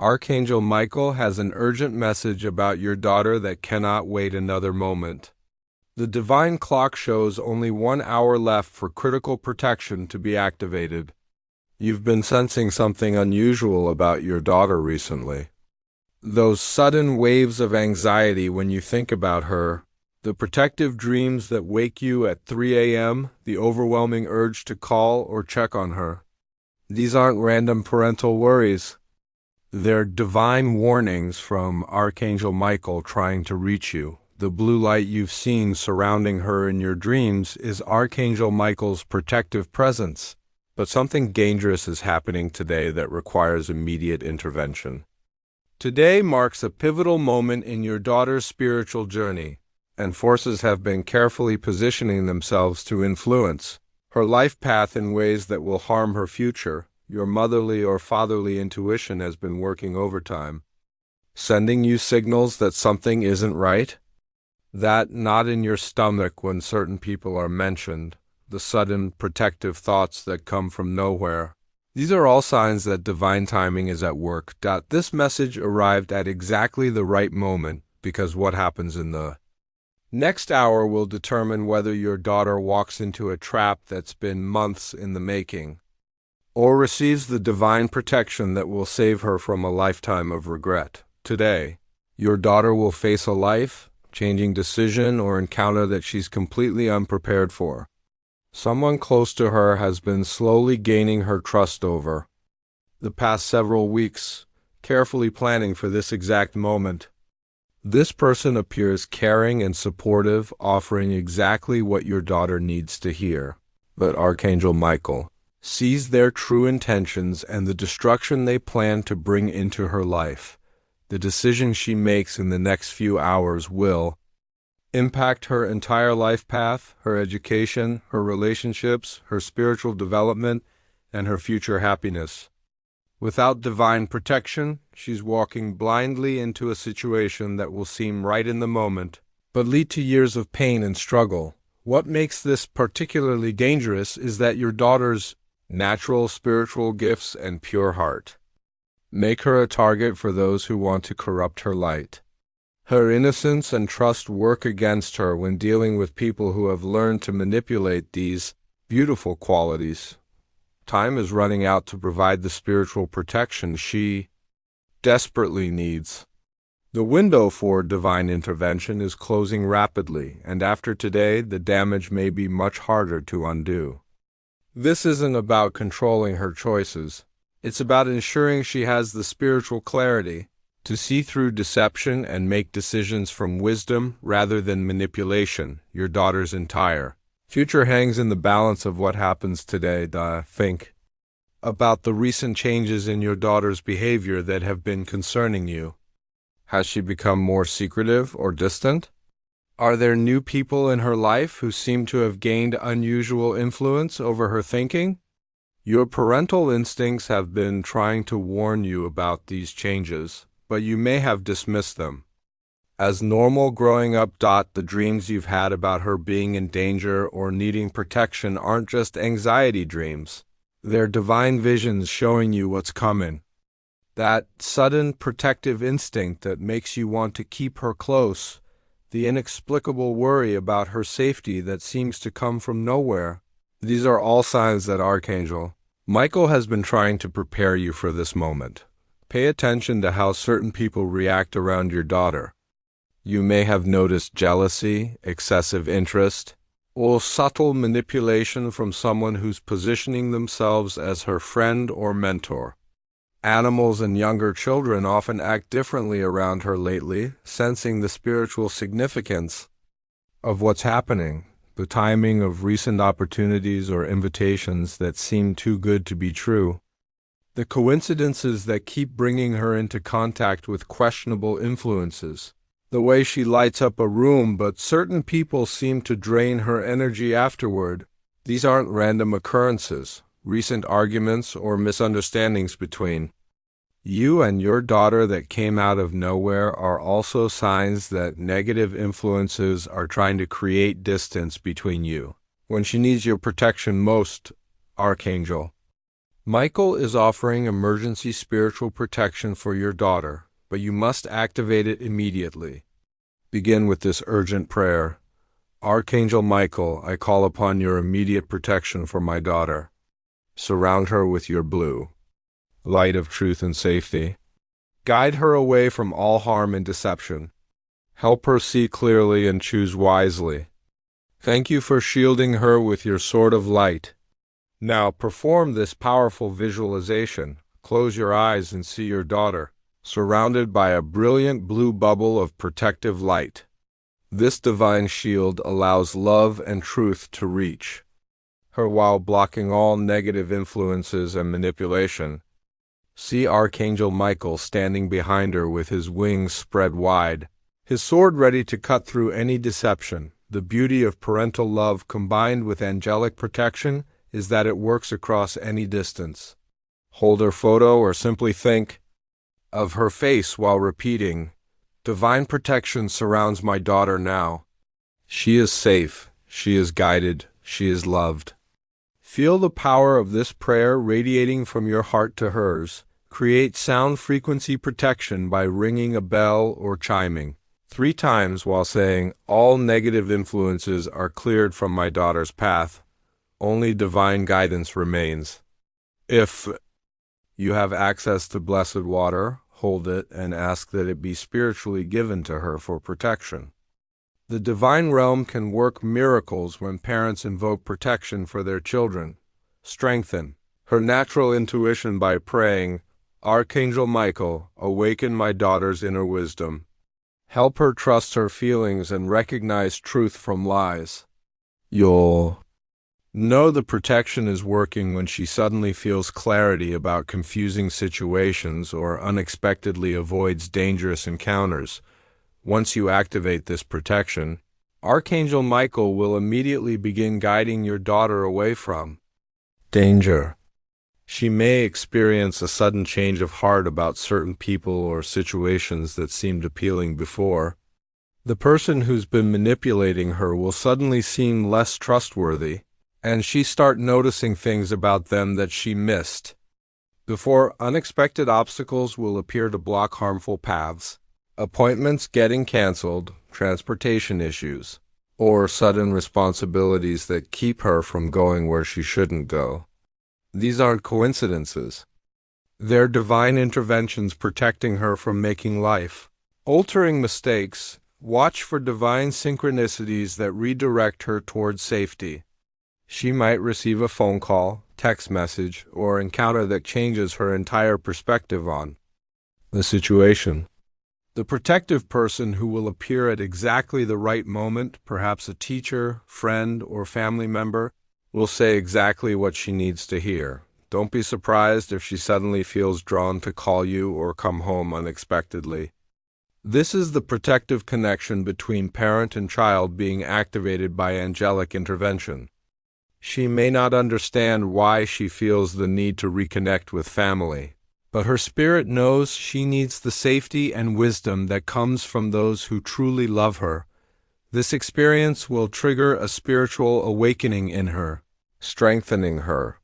Archangel Michael has an urgent message about your daughter that cannot wait another moment. The divine clock shows only 1 hour left for critical protection to be activated. You've been sensing something unusual about your daughter recently. Those sudden waves of anxiety when you think about her, the protective dreams that wake you at 3 a.m., the overwhelming urge to call or check on her. These aren't random parental worries. They're divine warnings from Archangel Michael trying to reach you. The blue light you've seen surrounding her in your dreams is Archangel Michael's protective presence. But something dangerous is happening today that requires immediate intervention. Today marks a pivotal moment in your daughter's spiritual journey, and forces have been carefully positioning themselves to influence her life path in ways that will harm her future. Your motherly or fatherly intuition has been working overtime, sending you signals that something isn't right. That knot in your stomach when certain people are mentioned, the sudden protective thoughts that come from nowhere. These are all signs that divine timing is at work. This message arrived at exactly the right moment, because what happens in the next hour will determine whether your daughter walks into a trap that's been months in the making, or receives the divine protection that will save her from a lifetime of regret. Today, your daughter will face a life-changing decision or encounter that she's completely unprepared for. Someone close to her has been slowly gaining her trust over the past several weeks, carefully planning for this exact moment. This person appears caring and supportive, offering exactly what your daughter needs to hear. But Archangel Michael sees their true intentions and the destruction they plan to bring into her life. The decision she makes in the next few hours will impact her entire life path, her education, her relationships, her spiritual development, and her future happiness. Without divine protection, she's walking blindly into a situation that will seem right in the moment, but lead to years of pain and struggle. What makes this particularly dangerous is that your daughter's natural spiritual gifts and pure heart make her a target for those who want to corrupt her light. Her innocence and trust work against her when dealing with people who have learned to manipulate these beautiful qualities. Time is running out to provide the spiritual protection she desperately needs. The window for divine intervention is closing rapidly, and after today, the damage may be much harder to undo. This isn't about controlling her choices. It's about ensuring she has the spiritual clarity to see through deception and make decisions from wisdom rather than manipulation. Your daughter's entire future hangs in the balance of what happens today. Think about the recent changes in your daughter's behavior that have been concerning you. Has she become more secretive or distant? Are there new people in her life who seem to have gained unusual influence over her thinking? Your parental instincts have been trying to warn you about these changes, but you may have dismissed them as normal growing up. The dreams you've had about her being in danger or needing protection aren't just anxiety dreams. They're divine visions showing you what's coming. That sudden protective instinct that makes you want to keep her close, the inexplicable worry about her safety that seems to come from nowhere. These are all signs that Archangel Michael has been trying to prepare you for this moment. Pay attention to how certain people react around your daughter. You may have noticed jealousy, excessive interest, or subtle manipulation from someone who's positioning themselves as her friend or mentor. Animals and younger children often act differently around her lately, sensing the spiritual significance of what's happening, the timing of recent opportunities or invitations that seem too good to be true, the coincidences that keep bringing her into contact with questionable influences, the way she lights up a room but certain people seem to drain her energy afterward. These aren't random occurrences, recent arguments or misunderstandings between you and your daughter that came out of nowhere are also signs that negative influences are trying to create distance between you when she needs your protection most, Archangel Michael is offering emergency spiritual protection for your daughter, but you must activate it immediately. Begin with this urgent prayer. Archangel Michael, I call upon your immediate protection for my daughter. Surround her with your blue light of truth and safety. Guide her away from all harm and deception. Help her see clearly and choose wisely. Thank you for shielding her with your sword of light. Now perform this powerful visualization. Close your eyes and see your daughter, surrounded by a brilliant blue bubble of protective light. This divine shield allows love and truth to reach her while blocking all negative influences and manipulation. See Archangel Michael standing behind her with his wings spread wide, his sword ready to cut through any deception. The beauty of parental love combined with angelic protection is that it works across any distance. Hold her photo or simply think of her face while repeating, Divine protection surrounds my daughter now. She is safe, she is guided, she is loved. Feel the power of this prayer radiating from your heart to hers. Create sound frequency protection by ringing a bell or chiming 3 times while saying, all negative influences are cleared from my daughter's path. Only divine guidance remains. If you have access to blessed water, hold it and ask that it be spiritually given to her for protection. The divine realm can work miracles when parents invoke protection for their children. Strengthen her natural intuition by praying, Archangel Michael, awaken my daughter's inner wisdom. Help her trust her feelings and recognize truth from lies. You'll know the protection is working when she suddenly feels clarity about confusing situations or unexpectedly avoids dangerous encounters. Once you activate this protection, Archangel Michael will immediately begin guiding your daughter away from danger. She may experience a sudden change of heart about certain people or situations that seemed appealing before. The person who's been manipulating her will suddenly seem less trustworthy, and she start noticing things about them that she missed. Before, unexpected obstacles will appear to block harmful paths. Appointments getting canceled, transportation issues, or sudden responsibilities that keep her from going where she shouldn't go. These aren't coincidences. They're divine interventions protecting her from making life-altering mistakes. Watch for divine synchronicities that redirect her towards safety. She might receive a phone call, text message, or encounter that changes her entire perspective on the situation. The protective person who will appear at exactly the right moment, perhaps a teacher, friend, or family member, will say exactly what she needs to hear. Don't be surprised if she suddenly feels drawn to call you or come home unexpectedly. This is the protective connection between parent and child being activated by angelic intervention. She may not understand why she feels the need to reconnect with family, but her spirit knows she needs the safety and wisdom that comes from those who truly love her. This experience will trigger a spiritual awakening in her, strengthening her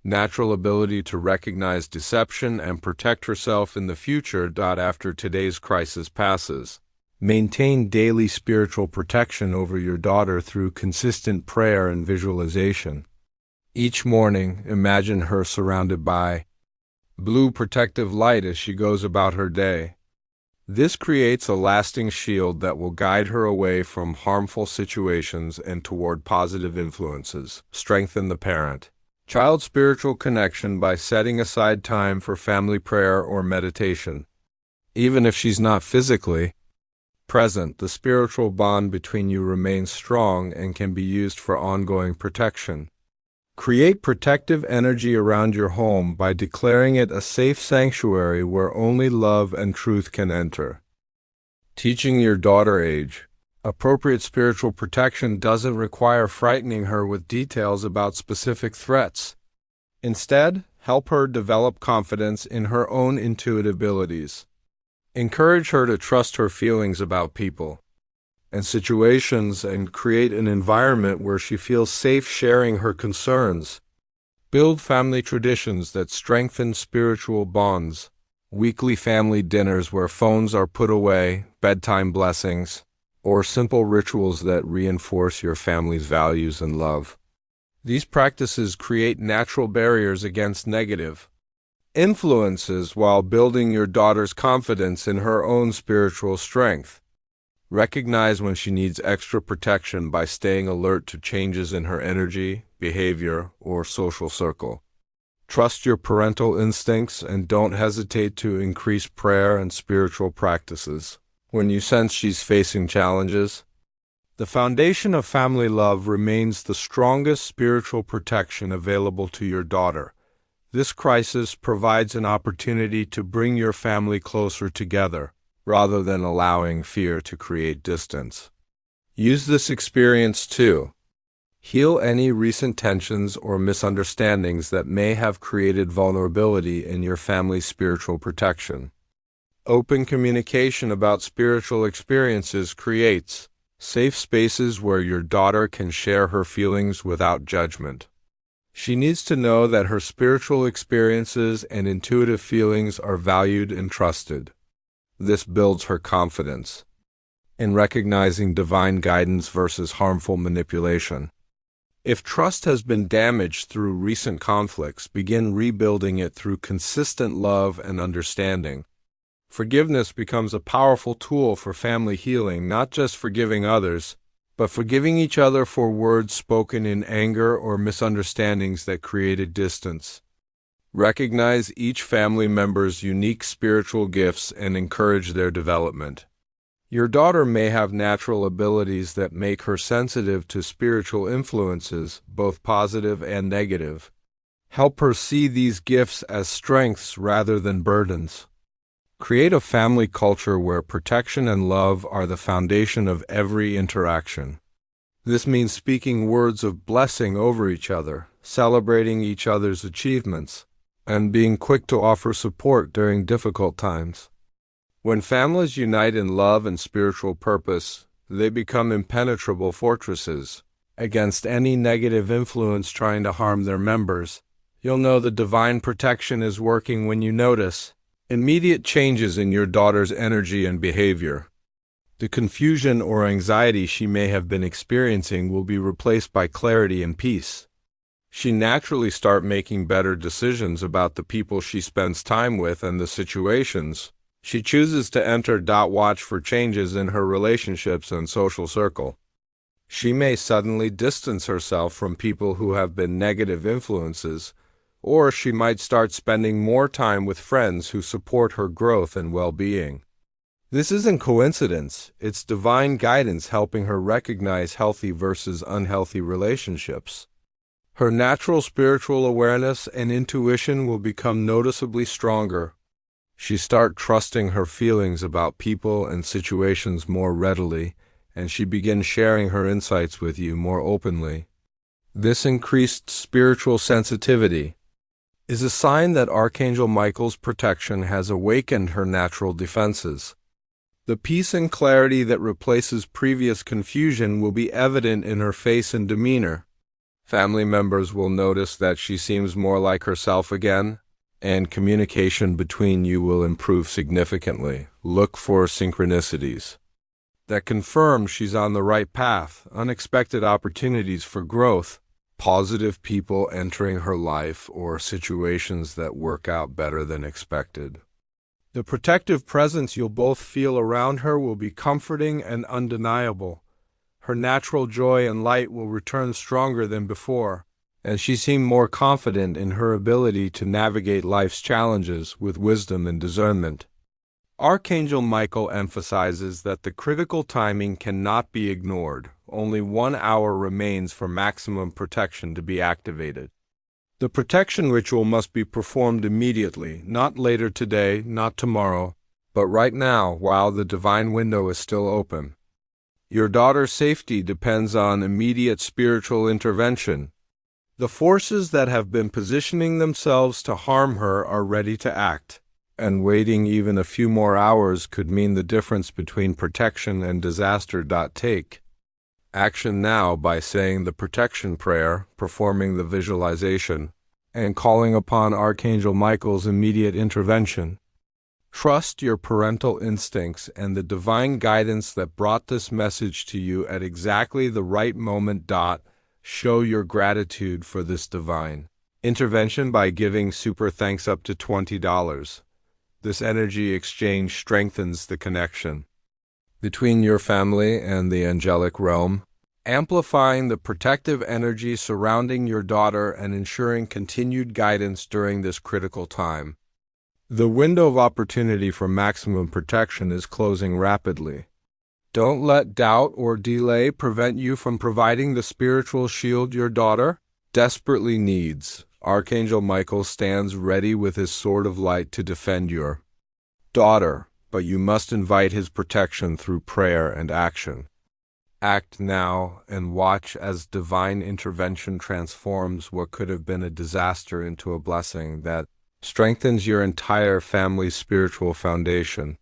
natural ability to recognize deception and protect herself in the future. After today's crisis passes, maintain daily spiritual protection over your daughter through consistent prayer and visualization. Each morning, imagine her surrounded by blue protective light as she goes about her day. This creates a lasting shield that will guide her away from harmful situations and toward positive influences. Strengthen the parent-child spiritual connection by setting aside time for family prayer or meditation. Even if she's not physically present, the spiritual bond between you remains strong and can be used for ongoing protection. Create protective energy around your home by declaring it a safe sanctuary where only love and truth can enter. Teaching your daughter age. Appropriate spiritual protection doesn't require frightening her with details about specific threats. Instead, help her develop confidence in her own intuitive abilities. Encourage her to trust her feelings about people and situations and create an environment where she feels safe sharing her concerns. Build family traditions that strengthen spiritual bonds. Weekly family dinners where phones are put away, bedtime blessings, or simple rituals that reinforce your family's values and love. These practices create natural barriers against negative influences while building your daughter's confidence in her own spiritual strength. Recognize when she needs extra protection by staying alert to changes in her energy, behavior, or social circle. Trust your parental instincts and don't hesitate to increase prayer and spiritual practices when you sense she's facing challenges. The foundation of family love remains the strongest spiritual protection available to your daughter. This crisis provides an opportunity to bring your family closer together, rather than allowing fear to create distance. Use this experience to heal any recent tensions or misunderstandings that may have created vulnerability in your family's spiritual protection. Open communication about spiritual experiences creates safe spaces where your daughter can share her feelings without judgment. She needs to know that her spiritual experiences and intuitive feelings are valued and trusted. This builds her confidence in recognizing divine guidance versus harmful manipulation. If trust has been damaged through recent conflicts, begin rebuilding it through consistent love and understanding. Forgiveness becomes a powerful tool for family healing, not just forgiving others, but forgiving each other for words spoken in anger or misunderstandings that created distance. Recognize each family member's unique spiritual gifts and encourage their development. Your daughter may have natural abilities that make her sensitive to spiritual influences, both positive and negative. Help her see these gifts as strengths rather than burdens. Create a family culture where protection and love are the foundation of every interaction. This means speaking words of blessing over each other, celebrating each other's achievements, and being quick to offer support during difficult times. When families unite in love and spiritual purpose, they become impenetrable fortresses against any negative influence trying to harm their members. You'll know the divine protection is working when you notice immediate changes in your daughter's energy and behavior. The confusion or anxiety she may have been experiencing will be replaced by clarity and peace. She naturally starts making better decisions about the people she spends time with and the situations she chooses to enter. Watch for changes in her relationships and social circle. She may suddenly distance herself from people who have been negative influences, or she might start spending more time with friends who support her growth and well-being. This isn't coincidence, it's divine guidance helping her recognize healthy versus unhealthy relationships. Her natural spiritual awareness and intuition will become noticeably stronger. She starts trusting her feelings about people and situations more readily, and she begins sharing her insights with you more openly. This increased spiritual sensitivity is a sign that Archangel Michael's protection has awakened her natural defenses. The peace and clarity that replaces previous confusion will be evident in her face and demeanor. Family members will notice that she seems more like herself again, and communication between you will improve significantly. Look for synchronicities that confirm she's on the right path, unexpected opportunities for growth, positive people entering her life, or situations that work out better than expected. The protective presence you'll both feel around her will be comforting and undeniable. Her natural joy and light will return stronger than before, and she seemed more confident in her ability to navigate life's challenges with wisdom and discernment. Archangel Michael emphasizes that the critical timing cannot be ignored. Only 1 hour remains for maximum protection to be activated. The protection ritual must be performed immediately, not later today, not tomorrow, but right now while the divine window is still open. Your daughter's safety depends on immediate spiritual intervention. The forces that have been positioning themselves to harm her are ready to act, and waiting even a few more hours could mean the difference between protection and disaster. Take action now by saying the protection prayer, performing the visualization, and calling upon Archangel Michael's immediate intervention. Trust your parental instincts and the divine guidance that brought this message to you at exactly the right moment. Show your gratitude for this divine intervention by giving super thanks up to $20. This energy exchange strengthens the connection between your family and the angelic realm, amplifying the protective energy surrounding your daughter and ensuring continued guidance during this critical time. The window of opportunity for maximum protection is closing rapidly. Don't let doubt or delay prevent you from providing the spiritual shield your daughter desperately needs. Archangel Michael stands ready with his sword of light to defend your daughter, but you must invite his protection through prayer and action. Act now and watch as divine intervention transforms what could have been a disaster into a blessing that strengthens your entire family's spiritual foundation.